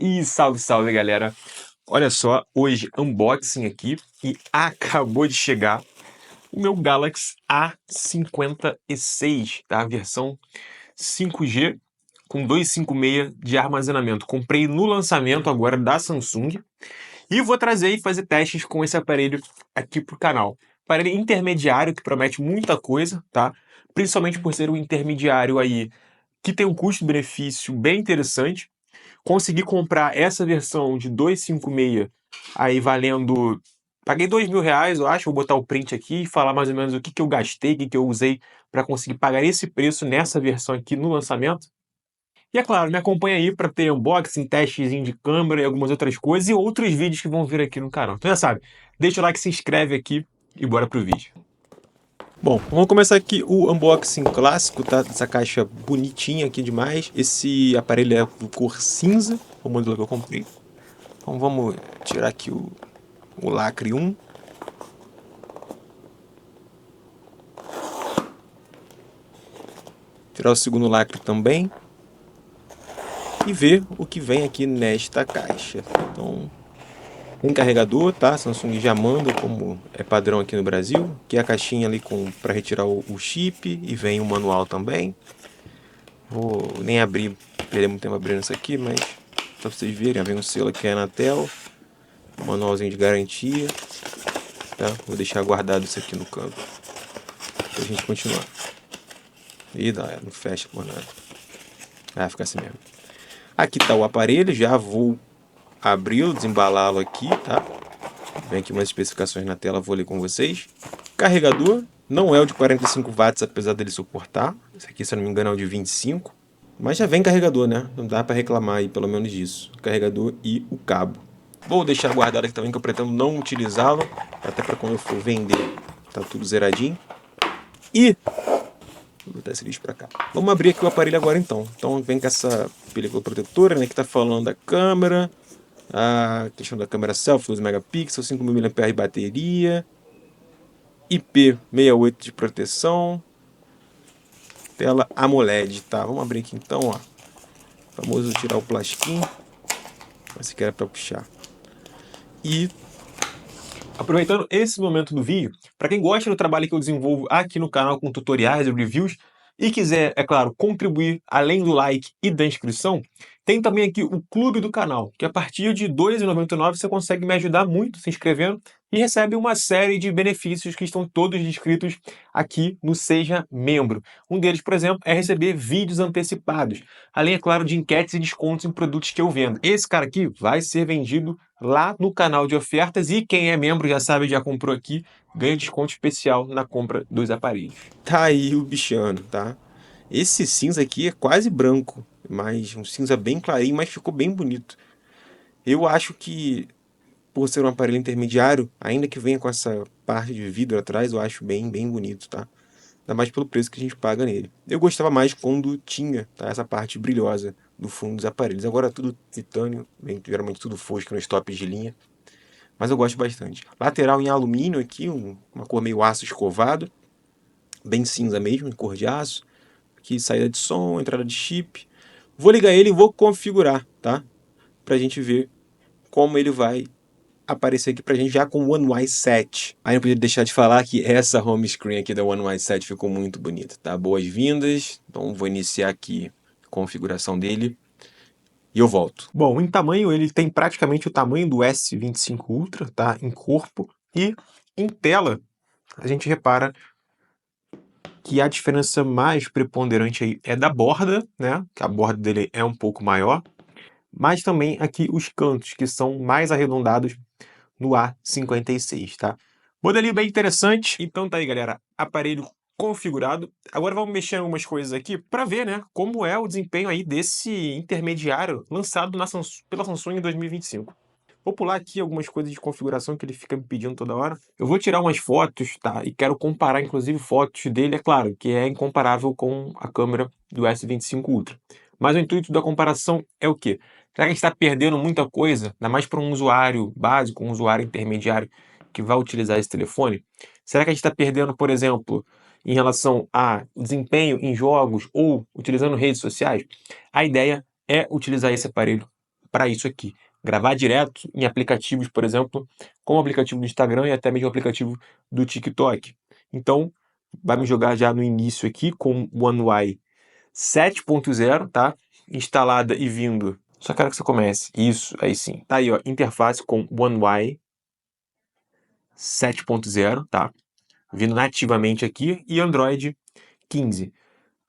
E salve, salve, galera! Olha só, hoje unboxing aqui e acabou de chegar o meu Galaxy A56, tá? Versão 5G com 256 de armazenamento. Comprei no lançamento agora da Samsung e vou trazer e fazer testes com esse aparelho aqui pro canal. Aparelho intermediário que promete muita coisa, tá? Principalmente por ser um intermediário aí que tem um custo-benefício bem interessante. Consegui comprar essa versão de 256 aí valendo. Paguei R$ 2.000, eu acho. Vou botar o print aqui e falar mais ou menos o que eu gastei, o que eu usei para conseguir pagar esse preço nessa versão aqui no lançamento. E é claro, me acompanha aí para ter unboxing, testezinho de câmera e algumas outras coisas e outros vídeos que vão vir aqui no canal. Então já sabe, deixa o like, se inscreve aqui e bora pro vídeo. Bom, vamos começar aqui o unboxing clássico, tá? Essa caixa bonitinha aqui demais. Esse aparelho é cor cinza, o modelo que eu comprei. Então vamos tirar aqui o lacre 1. Tirar o segundo lacre também. E ver o que vem aqui nesta caixa. Então, um carregador, tá? Samsung já manda, como é padrão aqui no Brasil, que é a caixinha ali para retirar o chip, e vem o manual também. Vou nem abrir, perder muito tempo abrindo isso aqui, mas para vocês verem, vem um selo aqui é Anatel, um manualzinho de garantia, tá? Vou deixar guardado isso aqui no canto pra gente continuar. E não fecha por nada. Fica assim mesmo. Aqui tá o aparelho, já vou abri-lo, desembalá-lo aqui, tá? Vem aqui umas especificações na tela, vou ler com vocês. Carregador, não é o de 45 watts, apesar dele suportar. Esse aqui, se eu não me engano, é o de 25. Mas já vem carregador, né? Não dá para reclamar aí, pelo menos disso. Carregador e o cabo. Vou deixar guardado aqui também, que eu pretendo não utilizá-lo. Até para quando eu for vender, tá tudo zeradinho. E vou botar esse lixo para cá. Vamos abrir aqui o aparelho agora então. Então vem com essa película protetora, né? Que tá falando da câmera. A questão da câmera selfie, 12 megapixels, 5.000 mAh de bateria. IP68 de proteção. Tela AMOLED, tá? Vamos abrir aqui então, ó. Famoso tirar o plastiquinho. Esse aqui era para puxar. E aproveitando esse momento do vídeo, para quem gosta do trabalho que eu desenvolvo aqui no canal com tutoriais e reviews e quiser, é claro, contribuir além do like e da inscrição, tem também aqui o clube do canal, que a partir de R$ 2,99 você consegue me ajudar muito se inscrevendo e recebe uma série de benefícios que estão todos descritos aqui no Seja Membro. Um deles, por exemplo, é receber vídeos antecipados, além, é claro, de enquetes e descontos em produtos que eu vendo. Esse cara aqui vai ser vendido lá no canal de ofertas e quem é membro já sabe, já comprou aqui, ganha desconto especial na compra dos aparelhos. Tá aí o bichano, tá? Esse cinza aqui é quase branco, mas um cinza bem clarinho, mas ficou bem bonito. Eu acho que, por ser um aparelho intermediário, ainda que venha com essa parte de vidro atrás, eu acho bem bonito, tá? Ainda mais pelo preço que a gente paga nele. Eu gostava mais quando tinha, tá, essa parte brilhosa do fundo dos aparelhos. Agora é tudo titânio, geralmente tudo fosco nos tops de linha. Mas eu gosto bastante. Lateral em alumínio aqui, uma cor meio aço escovado. Bem cinza mesmo, em cor de aço. Aqui saída de som, entrada de chip. Vou ligar ele e vou configurar, tá? Pra gente ver como ele vai aparecer aqui pra gente já com o One UI 7. Aí não podia deixar de falar que essa home screen aqui da One UI 7 ficou muito bonita, tá? Boas-vindas. Então vou iniciar aqui a configuração dele e eu volto. Bom, em tamanho ele tem praticamente o tamanho do S25 Ultra, tá? Em corpo. E em tela a gente repara que a diferença mais preponderante aí é da borda, né? Que a borda dele é um pouco maior. Mas também aqui os cantos, que são mais arredondados no A56, tá? Modelinho bem interessante. Então tá aí, galera. Aparelho configurado. Agora vamos mexer em algumas coisas aqui para ver, né, como é o desempenho aí desse intermediário lançado pela Samsung em 2025. Vou pular aqui algumas coisas de configuração que ele fica me pedindo toda hora. Eu vou tirar umas fotos, tá? E quero comparar, inclusive, fotos dele, é claro, que é incomparável com a câmera do S25 Ultra. Mas o intuito da comparação é o quê? Será que a gente está perdendo muita coisa, ainda mais para um usuário básico, um usuário intermediário que vai utilizar esse telefone? Será que a gente está perdendo, por exemplo, em relação a desempenho em jogos ou utilizando redes sociais? A ideia é utilizar esse aparelho para isso aqui. Gravar direto em aplicativos, por exemplo, como o aplicativo do Instagram e até mesmo o aplicativo do TikTok. Então, vai me jogar já no início aqui com o One UI 7.0, tá? Instalada e vindo. Só quero que você comece. Isso, aí sim. Tá aí, ó, interface com One UI 7.0, tá? Vindo nativamente aqui, e Android 15.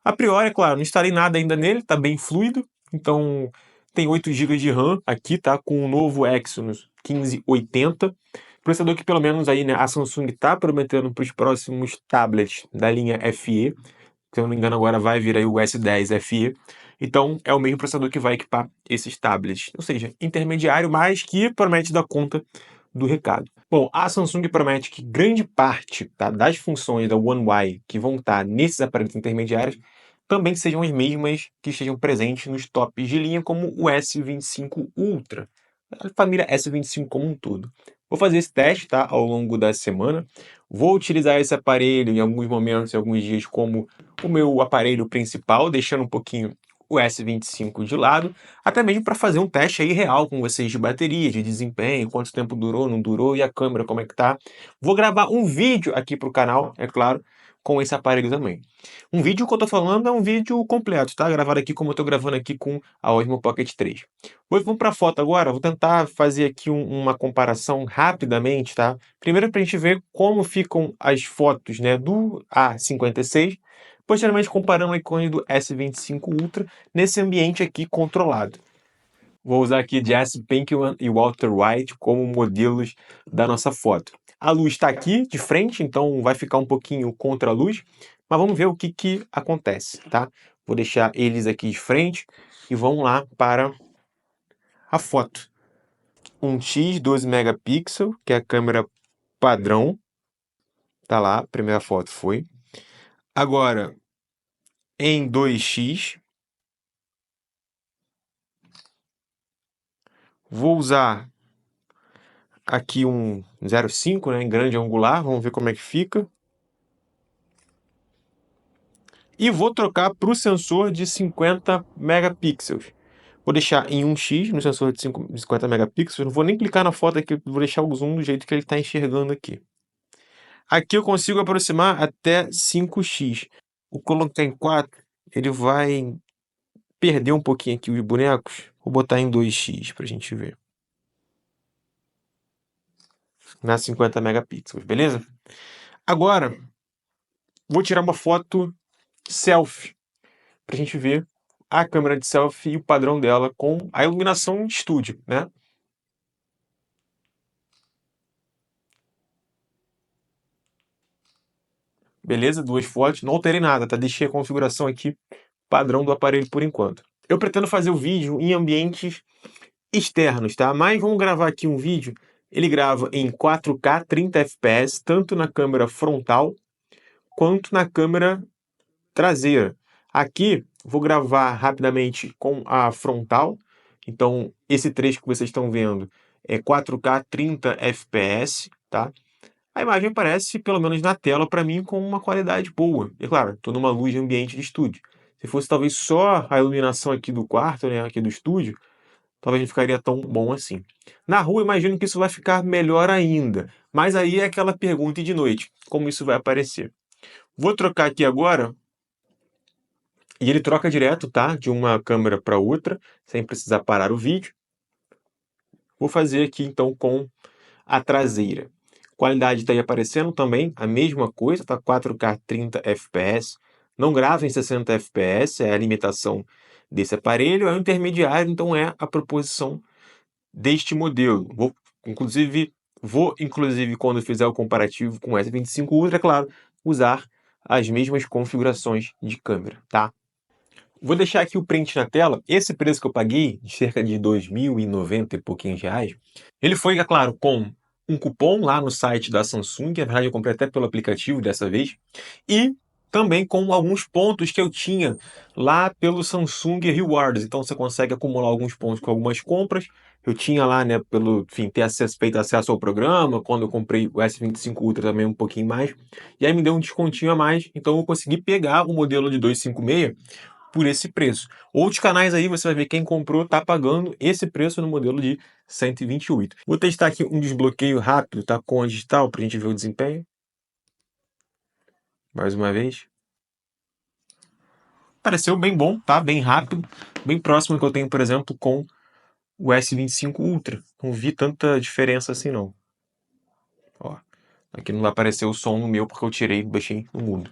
A priori, é claro, não instalei nada ainda nele, tá bem fluido. Então, tem 8 GB de RAM aqui, tá? Com o novo Exynos 1580. Processador que pelo menos aí, né, a Samsung tá prometendo para os próximos tablets da linha FE. Se eu não me engano, agora vai vir aí o S10 FE. Então, é o mesmo processador que vai equipar esses tablets. Ou seja, intermediário, mas que promete dar conta do recado. Bom, a Samsung promete que grande parte, tá, das funções da One UI que vão estar nesses aparelhos intermediários também sejam as mesmas que estejam presentes nos tops de linha, como o S25 Ultra, a família S25 como um todo. Vou fazer esse teste, tá, ao longo da semana. Vou utilizar esse aparelho em alguns momentos, em alguns dias, como o meu aparelho principal, deixando um pouquinho o S25 de lado, até mesmo para fazer um teste aí real com vocês de bateria, de desempenho, quanto tempo durou, não durou, e a câmera como é que tá. Vou gravar um vídeo aqui para o canal, é claro, com esse aparelho também. Um vídeo que eu tô falando é um vídeo completo, tá? Gravado aqui como eu tô gravando aqui com a Osmo Pocket 3. Vamos para a foto agora, vou tentar fazer aqui uma comparação rapidamente, tá? Primeiro para a gente ver como ficam as fotos, né, do A56, posteriormente comparando o ícone do S25 Ultra nesse ambiente aqui controlado. Vou usar aqui Jesse Pinkman e Walter White como modelos da nossa foto. A luz está aqui de frente, então vai ficar um pouquinho contra a luz, mas vamos ver o que acontece, tá? Vou deixar eles aqui de frente e vamos lá para a foto. Um X 12 megapixels, que é a câmera padrão. Tá lá, a primeira foto foi. Agora, em 2x, vou usar aqui um 0,5, né, em grande angular, vamos ver como é que fica. E vou trocar para o sensor de 50 megapixels. Vou deixar em 1x no sensor de 50 megapixels. Não vou nem clicar na foto aqui, vou deixar o zoom do jeito que ele está enxergando aqui. Aqui eu consigo aproximar até 5x. Vou colocar em 4, ele vai perder um pouquinho aqui os bonecos. Vou botar em 2x para a gente ver. Na 50 megapixels, beleza? Agora, vou tirar uma foto selfie para a gente ver a câmera de selfie e o padrão dela com a iluminação de estúdio, né? Beleza? Duas fotos. Não alterei nada, tá? Deixei a configuração aqui padrão do aparelho por enquanto. Eu pretendo fazer o vídeo em ambientes externos, tá? Mas vamos gravar aqui um vídeo. Ele grava em 4K 30 fps, tanto na câmera frontal quanto na câmera traseira. Aqui vou gravar rapidamente com a frontal. Então, esse trecho que vocês estão vendo é 4K 30 fps, tá? A imagem aparece, pelo menos na tela, para mim, com uma qualidade boa. E claro, estou numa luz de ambiente de estúdio. Se fosse talvez só a iluminação aqui do quarto, né, aqui do estúdio, talvez não ficaria tão bom assim. Na rua, imagino que isso vai ficar melhor ainda. Mas aí é aquela pergunta e de noite, como isso vai aparecer? Vou trocar aqui agora, e ele troca direto, tá? De uma câmera para outra, sem precisar parar o vídeo. Vou fazer aqui então com a traseira. Qualidade está aí aparecendo também, a mesma coisa, tá 4K 30 fps. Não grava em 60 fps, é a limitação desse aparelho. É o intermediário, então é a proposição deste modelo. Vou inclusive, quando fizer o comparativo com o S25 Ultra, é claro, usar as mesmas configurações de câmera, tá? Vou deixar aqui o print na tela. Esse preço que eu paguei, de cerca de 2.090 e pouquinhos reais, ele foi, é claro, com um cupom lá no site da Samsung. Na verdade, eu comprei até pelo aplicativo dessa vez. E também com alguns pontos que eu tinha lá pelo Samsung Rewards. Então, você consegue acumular alguns pontos com algumas compras. Eu tinha lá, né, enfim, feito acesso ao programa. Quando eu comprei o S25 Ultra também um pouquinho mais. E aí me deu um descontinho a mais. Então, eu consegui pegar o modelo de 256 por esse preço. Outros canais aí, você vai ver quem comprou tá pagando esse preço no modelo de 128. Vou testar aqui um desbloqueio rápido, tá? Com a digital, pra gente ver o desempenho. Mais uma vez. Pareceu bem bom, tá? Bem rápido, bem próximo do que eu tenho, por exemplo, com o S25 Ultra. Não vi tanta diferença assim, não. Ó, aqui não vai aparecer o som no meu porque eu tirei e deixei no mudo.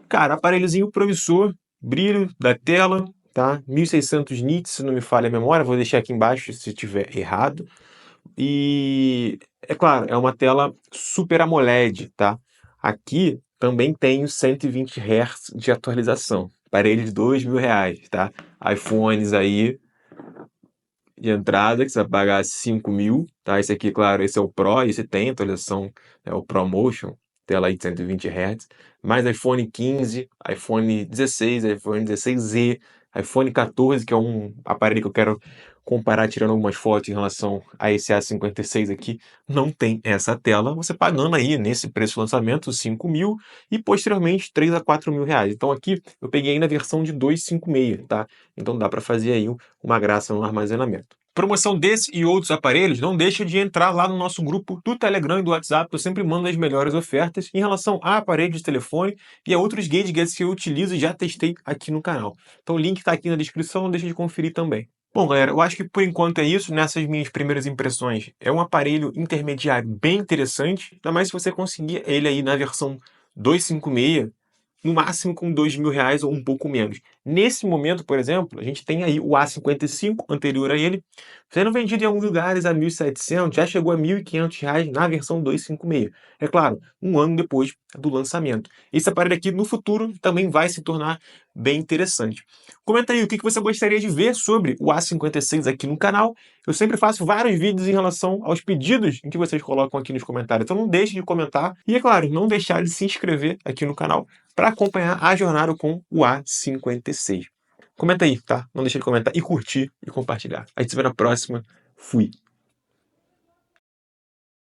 Cara, aparelhozinho promissor, brilho da tela, tá? 1600 nits, se não me falha a memória, vou deixar aqui embaixo se tiver errado. E é claro, é uma tela Super AMOLED, tá? Aqui também tem os 120 Hz de atualização. Aparelho de R$ 2.000, tá? iPhones aí de entrada, que você vai pagar 5 mil, tá? Esse aqui, claro, esse é o Pro, esse tem atualização, é o ProMotion, tela aí de 120 Hz, mais iPhone 15, iPhone 16, iPhone 16Z, iPhone 14, que é um aparelho que eu quero comparar, tirando algumas fotos em relação a esse A56 aqui, não tem essa tela, você pagando aí nesse preço de lançamento 5 mil e posteriormente 3 a 4 mil reais. Então aqui eu peguei na versão de 256, tá? Então dá para fazer aí uma graça no armazenamento. Promoção desse e outros aparelhos, não deixa de entrar lá no nosso grupo do Telegram e do WhatsApp, eu sempre mando as melhores ofertas em relação a aparelhos de telefone e a outros gadgets que eu utilizo e já testei aqui no canal. Então o link está aqui na descrição, não deixa de conferir também. Bom, galera, eu acho que por enquanto é isso, nessas minhas primeiras impressões. É um aparelho intermediário bem interessante, ainda mais se você conseguir ele aí na versão 256, no máximo com R$ 2.000 ou um pouco menos. Nesse momento, por exemplo, a gente tem aí o A55 anterior a ele, sendo vendido em alguns lugares a 1.700, já chegou a R$ 1.500 na versão 256. É claro, um ano depois do lançamento. Esse aparelho aqui no futuro também vai se tornar bem interessante. Comenta aí o que você gostaria de ver sobre o A56 aqui no canal. Eu sempre faço vários vídeos em relação aos pedidos em que vocês colocam aqui nos comentários. Então não deixe de comentar. E é claro, não deixar de se inscrever aqui no canal para acompanhar a jornada com o A56. Comenta aí, tá? Não deixe de comentar e curtir e compartilhar. A gente se vê na próxima. Fui!